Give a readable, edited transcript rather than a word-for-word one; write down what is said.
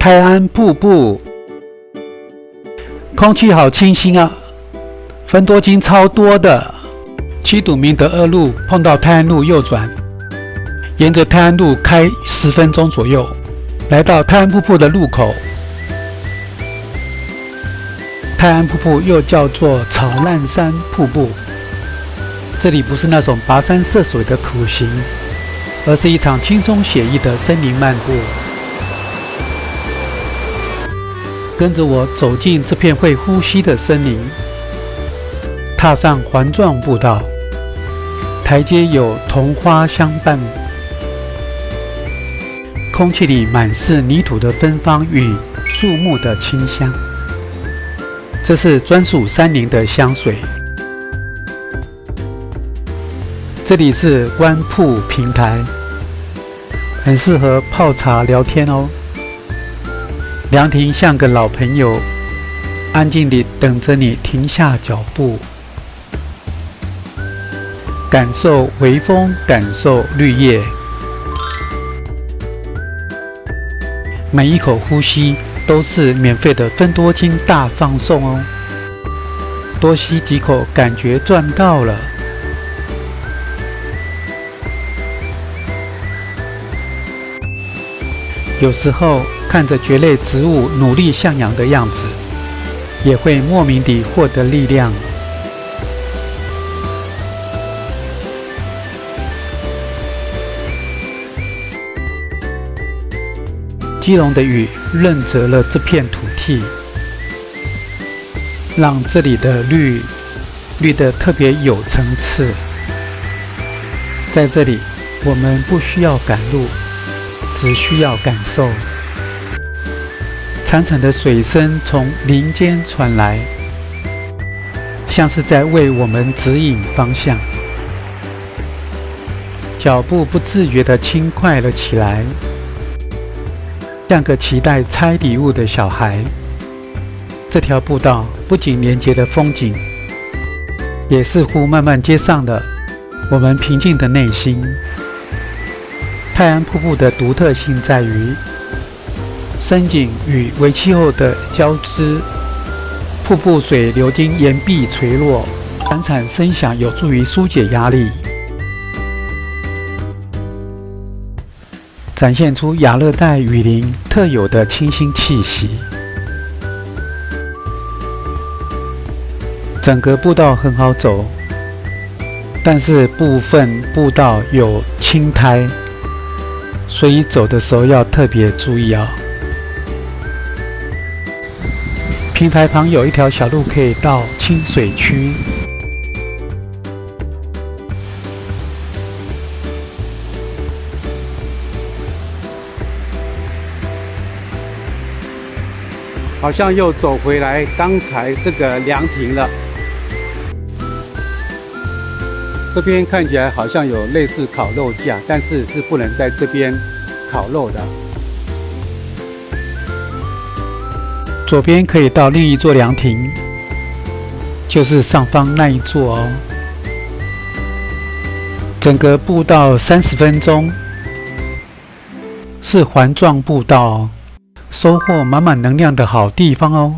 泰安瀑布，空气好清新啊，芬多精超多的。七堵明德二路碰到泰安路右转，沿着泰安路开10分钟左右，来到泰安瀑布的入口。泰安瀑布又叫做草烂山瀑布，这里不是那种跋山涉水的苦行，而是一场轻松写意的森林漫步。跟着我走进这片会呼吸的森林，踏上环状步道，台阶有桐花相伴，空气里满是泥土的芬芳与树木的清香，这是专属山林的香水。这里是湾瀑平台，很适合泡茶聊天哦。凉亭像个老朋友，安静地等着你停下脚步，感受微风，感受绿叶，每一口呼吸都是免费的芬多精大放送哦。多吸几口，感觉赚到了。有时候看着蕨类植物努力向阳的样子，也会莫名地获得力量。基隆的雨润泽了这片土地，让这里的绿得特别有层次。在这里，我们不需要赶路，只需要感受。潺潺的水声从林间传来，像是在为我们指引方向。脚步不自觉地轻快了起来，像个期待拆礼物的小孩。这条步道不仅连接了风景，也似乎慢慢接上了我们平静的内心。泰安瀑布的独特性在于深井与微气候的交织，瀑布水流经岩壁垂落，潺潺声响有助于疏解压力，展现出亚热带雨林特有的清新气息。整个步道很好走，但是部分步道有青苔，所以走的时候要特别注意哦。平台旁有一条小路可以到清水区，好像又走回来刚才这个凉亭了。这边看起来好像有类似烤肉架，但是是不能在这边烤肉的。左边可以到另一座凉亭，就是上方那一座哦。整个步道30分钟，是环状步道哦，收获满满能量的好地方哦。